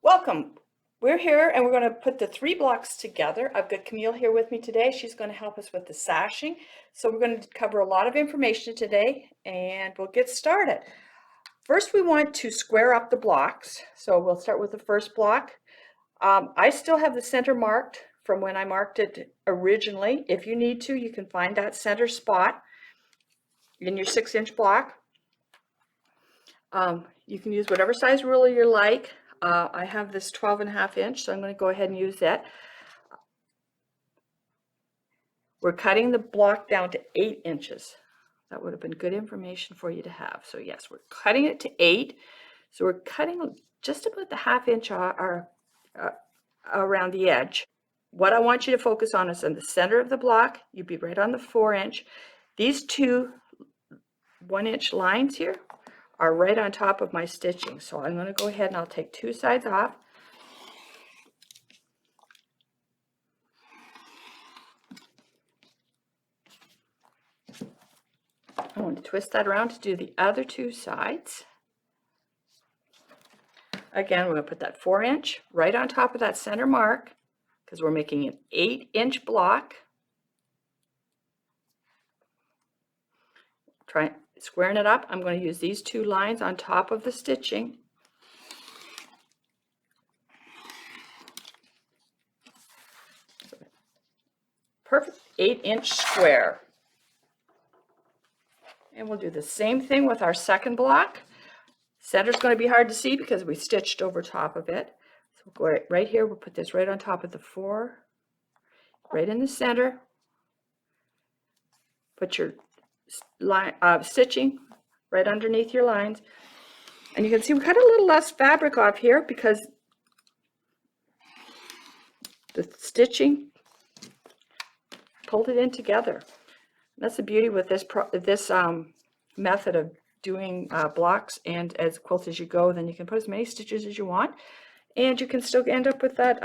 Welcome. We're here and we're going to put the 3 blocks together. I've got Camille here with me today. She's going to help us with the sashing. So we're going to cover a lot of information today and we'll get started. First, we want to square up the blocks. So we'll start with the first block. I still have the center marked from when I marked it originally. If you need to, you can find that center spot in your 6-inch block. You can use whatever size ruler you like. I have this 12.5 inch, so I'm going to go ahead and use that. We're cutting the block down to 8 inches. That would have been good information for you to have. So yes, we're cutting it to 8. So we're cutting just about the 1/2 inch around the edge. What I want you to focus on is in the center of the block. You'd be right on the 4 inch. These two 1-inch lines here are right on top of my stitching. So I'm going to go ahead and I'll take 2 sides off. I want to twist that around to do the other 2 sides. Again, we're going to put that 4 inch right on top of that center mark because we're making an 8-inch block. Squaring it up, I'm going to use these 2 lines on top of the stitching. Perfect 8-inch square. And we'll do the same thing with our second block. Center's going to be hard to see because we stitched over top of it. So we'll go right here, we'll put this right on top of the 4, right in the center. Put your line, stitching right underneath your lines. And you can see we cut a little less fabric off here because the stitching pulled it in together. That's the beauty with this method of doing blocks and as quilt as you go. Then you can put as many stitches as you want, and you can still end up with that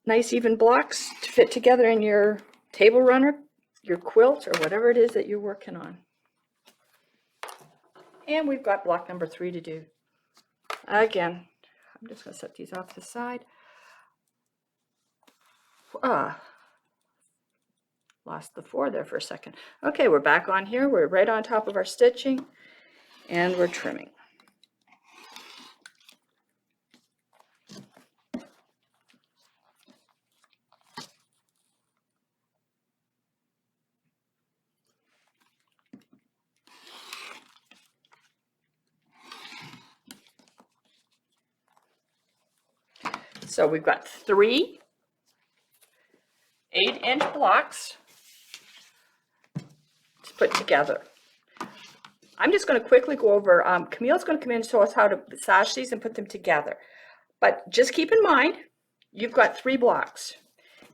nice even blocks to fit together in your table runner, your quilt, or whatever it is that you're working on. And we've got block number 3 to do. Again, I'm just going to set these off to the side. Lost the 4 there for a second. Okay, we're back on here. We're right on top of our stitching and we're trimming. So we've got 3 8-inch blocks to put together. I'm just going to quickly go over, Camille's going to come in and show us how to sash these and put them together. But just keep in mind, you've got 3 blocks.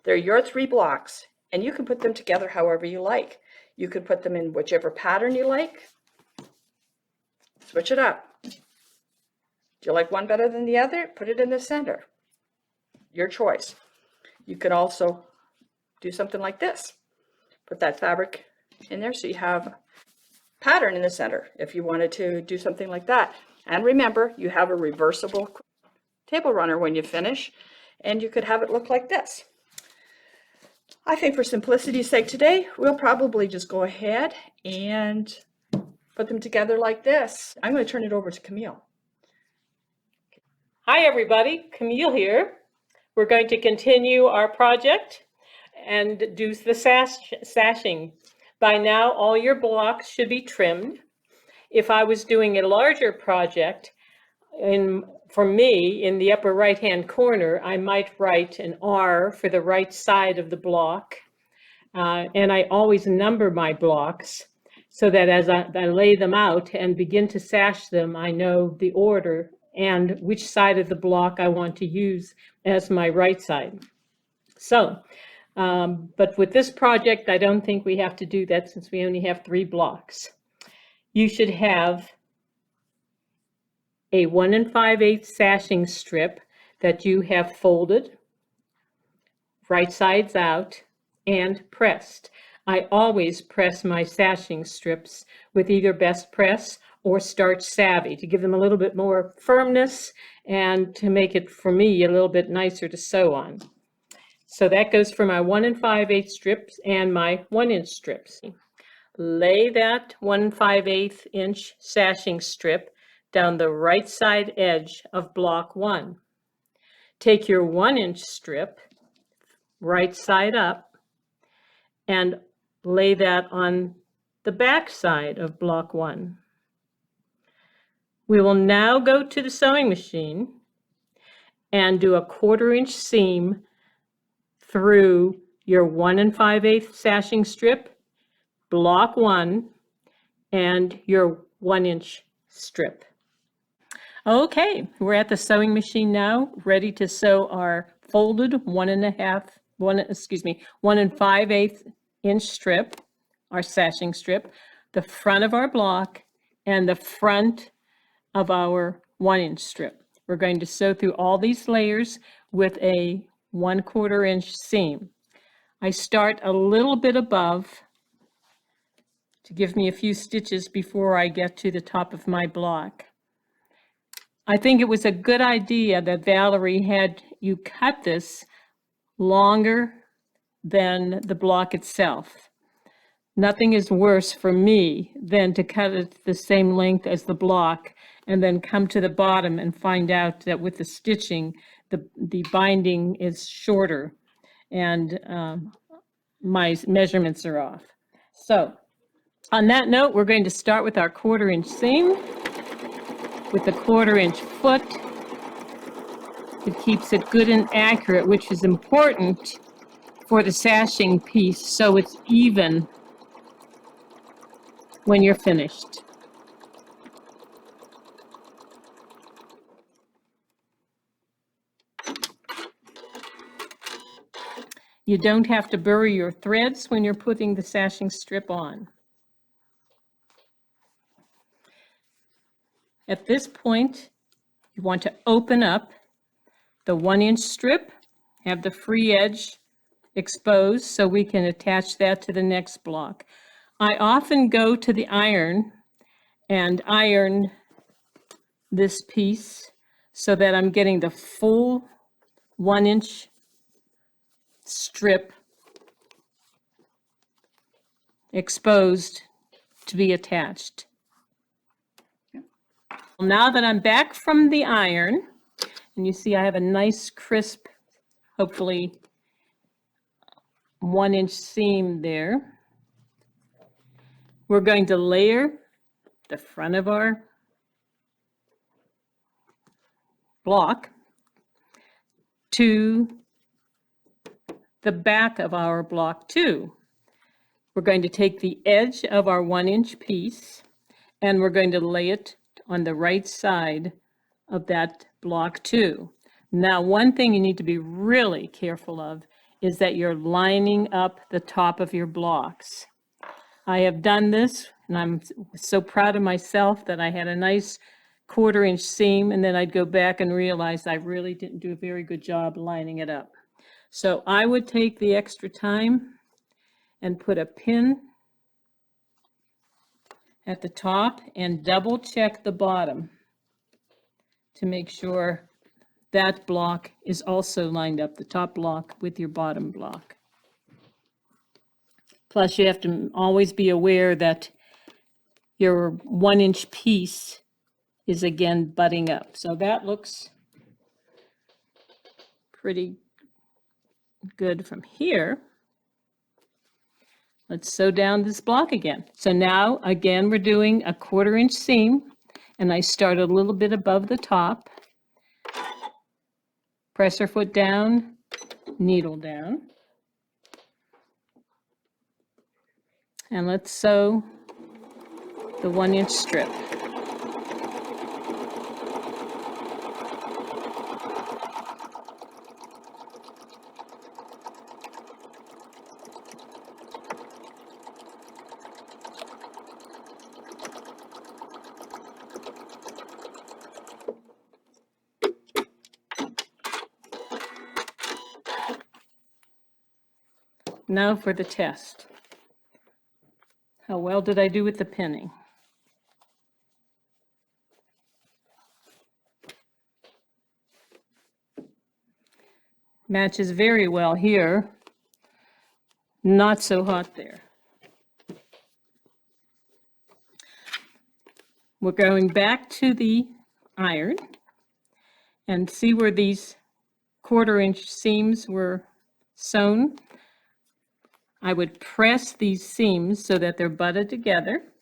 They're your 3 blocks, and you can put them together however you like. You can put them in whichever pattern you like. Switch it up. Do you like one better than the other? Put it in the center. Your choice. You can also do something like this. Put that fabric in there so you have pattern in the center if you wanted to do something like that. And remember, you have a reversible table runner when you finish, and you could have it look like this. I think for simplicity's sake today, we'll probably just go ahead and put them together like this. I'm going to turn it over to Camille. Hi everybody, Camille here. We're going to continue our project and do the sashing. By now, all your blocks should be trimmed. If I was doing a larger project, for me, in the upper right-hand corner, I might write an R for the right side of the block. And I always number my blocks so that as I lay them out and begin to sash them, I know the order and which side of the block I want to use as my right side. So, but with this project, I don't think we have to do that since we only have 3 blocks. You should have a 1 5/8 sashing strip that you have folded, right sides out, and pressed. I always press my sashing strips with either best press or Starch Savvy to give them a little bit more firmness and to make it, for me, a little bit nicer to sew on. So that goes for my 1 5/8 strips and my 1-inch strips. Lay that 1 5/8 inch sashing strip down the right side edge of block 1. Take your 1-inch strip, right side up, and lay that on the back side of block 1. We will now go to the sewing machine and do a 1/4 inch seam through your 1 5/8 sashing strip, block 1, and your 1-inch strip. Okay, we're at the sewing machine now, ready to sew our folded 1 5/8 inch strip, our sashing strip, the front of our block, and the front of our 1-inch strip. We're going to sew through all these layers with a 1/4 inch seam. I start a little bit above to give me a few stitches before I get to the top of my block. I think it was a good idea that Valerie had you cut this longer than the block itself. Nothing is worse for me than to cut it the same length as the block and then come to the bottom and find out that with the stitching, the binding is shorter and my measurements are off. So on that note, we're going to start with our 1/4 inch seam with the 1/4 inch foot. It keeps it good and accurate, which is important for the sashing piece so it's even when you're finished. You don't have to bury your threads when you're putting the sashing strip on. At this point, you want to open up the 1-inch strip, have the free edge exposed so we can attach that to the next block. I often go to the iron and iron this piece so that I'm getting the full 1-inch strip exposed to be attached. Now that I'm back from the iron, and you see I have a nice crisp, hopefully 1-inch seam there, we're going to layer the front of our block to the back of our block 2. We're going to take the edge of our 1-inch piece and we're going to lay it on the right side of that block 2. Now, one thing you need to be really careful of is that you're lining up the top of your blocks. I have done this and I'm so proud of myself that I had a nice 1/4 inch seam and then I'd go back and realize I really didn't do a very good job lining it up. So I would take the extra time and put a pin at the top and double check the bottom to make sure that block is also lined up, the top block with your bottom block. Plus you have to always be aware that your 1-inch piece is again butting up. So that looks pretty good from here. Let's sew down this block again. So now, again, we're doing a 1/4 inch seam, and I start a little bit above the top. Press our foot down, needle down. And let's sew the 1-inch strip. Now for the test. How well did I do with the pinning? Matches very well here. Not so hot there. We're going back to the iron and see where these 1/4 inch seams were sewn. I would press these seams so that they're butted together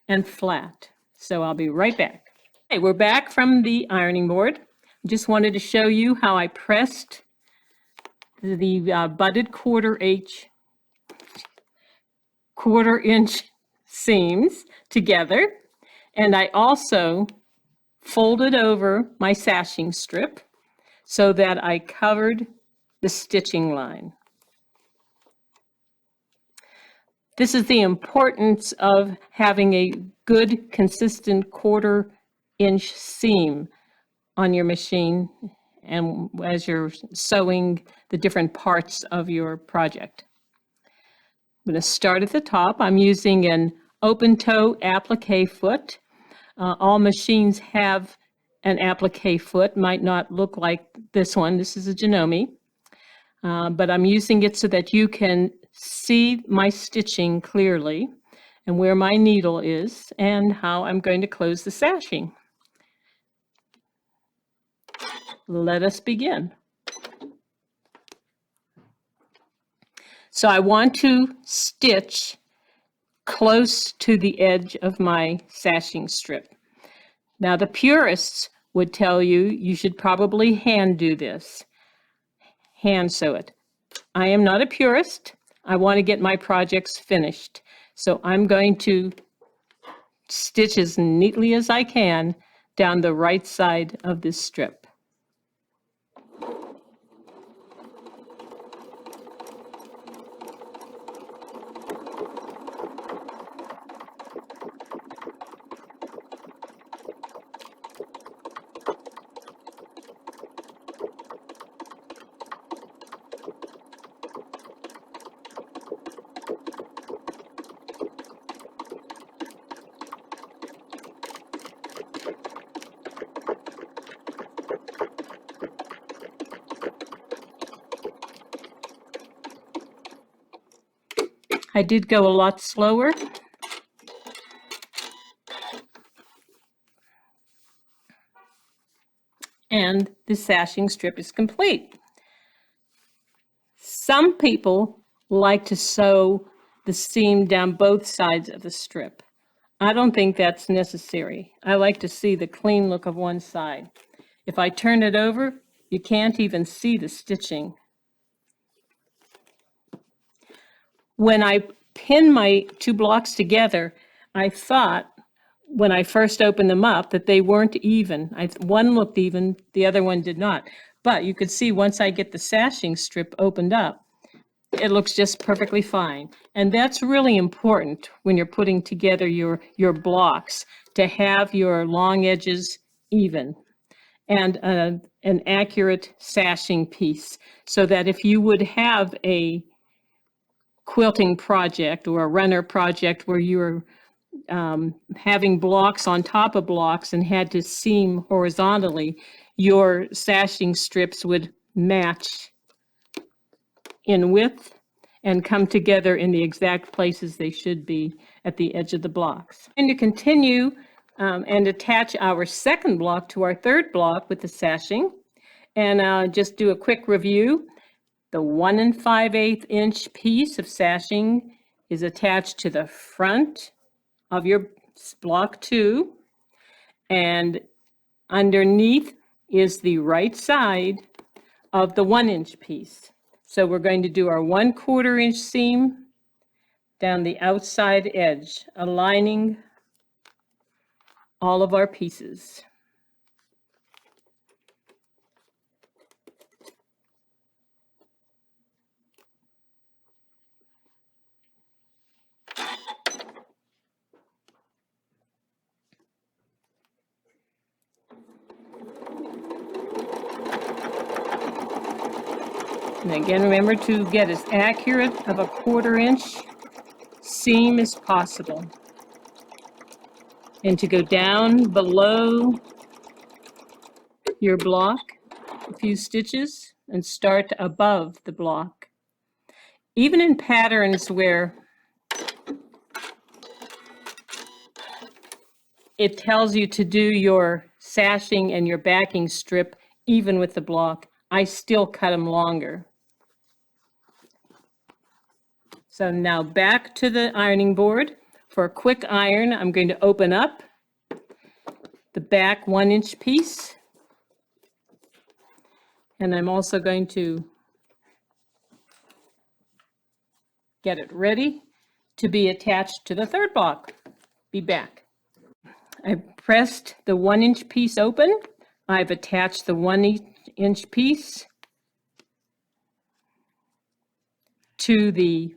and flat. So I'll be right back. Okay, we're back from the ironing board. Just wanted to show you how I pressed the butted 1/4 inch seams together. And I also folded over my sashing strip so that I covered the stitching line. This is the importance of having a good, consistent 1/4 inch seam on your machine and as you're sewing the different parts of your project. I'm going to start at the top. I'm using an open toe applique foot. All machines have an applique foot, might not look like this one. This is a Janome, but I'm using it so that you can see my stitching clearly and where my needle is and how I'm going to close the sashing. Let us begin. So I want to stitch close to the edge of my sashing strip. Now the purists would tell you you should probably hand do this, hand sew it. I am not a purist. I want to get my projects finished. So I'm going to stitch as neatly as I can down the right side of this strip. I did go a lot slower. And the sashing strip is complete. Some people like to sew the seam down both sides of the strip. I don't think that's necessary. I like to see the clean look of one side. If I turn it over, you can't even see the stitching. When I pinned my 2 blocks together, I thought when I first opened them up that they weren't even. One looked even, the other one did not. But you could see once I get the sashing strip opened up, it looks just perfectly fine. And that's really important when you're putting together your blocks, to have your long edges even and an accurate sashing piece, so that if you would have a quilting project or a runner project where you're having blocks on top of blocks and had to seam horizontally, your sashing strips would match in width and come together in the exact places they should be at the edge of the blocks. And to continue and attach our second block to our third block with the sashing, and just do a quick review. The 1 5/8 inch piece of sashing is attached to the front of your block 2, and underneath is the right side of the 1 inch piece. So we're going to do our 1/4 inch seam down the outside edge, aligning all of our pieces. And again, remember to get as accurate of a 1/4 inch seam as possible. And to go down below your block a few stitches. and start above the block. Even in patterns where it tells you to do your sashing and your backing strip even with the block, I still cut them longer. So now back to the ironing board. For a quick iron, I'm going to open up the back 1-inch piece. And I'm also going to get it ready to be attached to the third block. Be back. I've pressed the 1-inch piece open. I've attached the 1-inch piece to the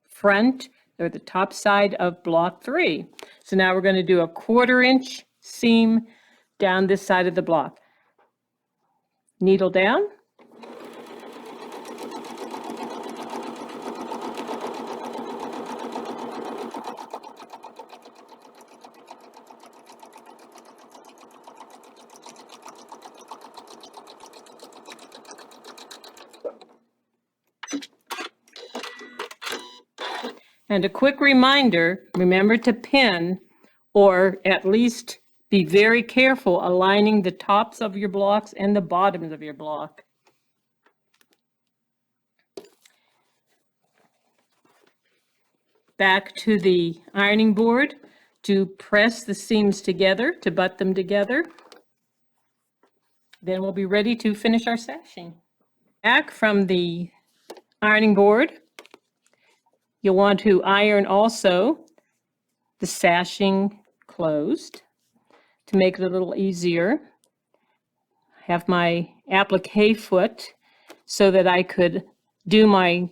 front or the top side of block 3. So now we're going to do a 1/4-inch seam down this side of the block. Needle down. And a quick reminder, remember to pin, or at least be very careful aligning the tops of your blocks and the bottoms of your block. Back to the ironing board to press the seams together, to butt them together. Then we'll be ready to finish our sashing. Back from the ironing board, you'll want to iron also the sashing closed to make it a little easier. I have my applique foot so that I could do my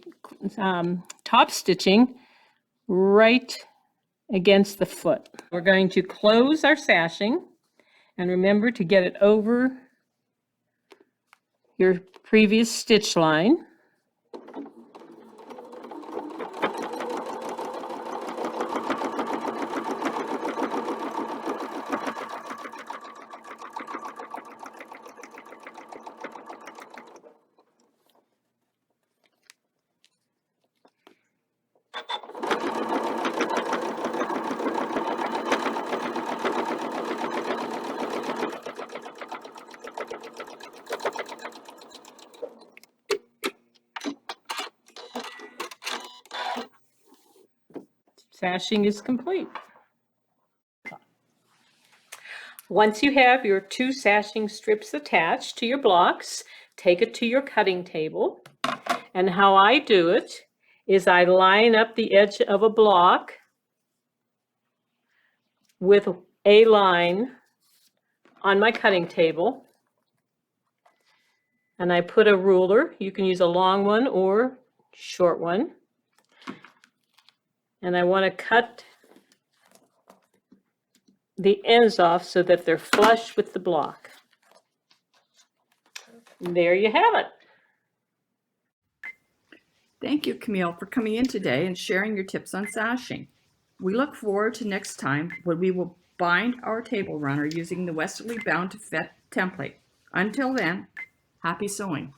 top stitching right against the foot. We're going to close our sashing, and remember to get it over your previous stitch line. Sashing is complete. Once you have your 2 sashing strips attached to your blocks, take it to your cutting table. And how I do it is I line up the edge of a block with a line on my cutting table. And I put a ruler. You can use a long one or short one. And I want to cut the ends off so that they're flush with the block. And there you have it. Thank you, Camille, for coming in today and sharing your tips on sashing. We look forward to next time when we will bind our table runner using the Westerly Bound to Fit template. Until then, happy sewing.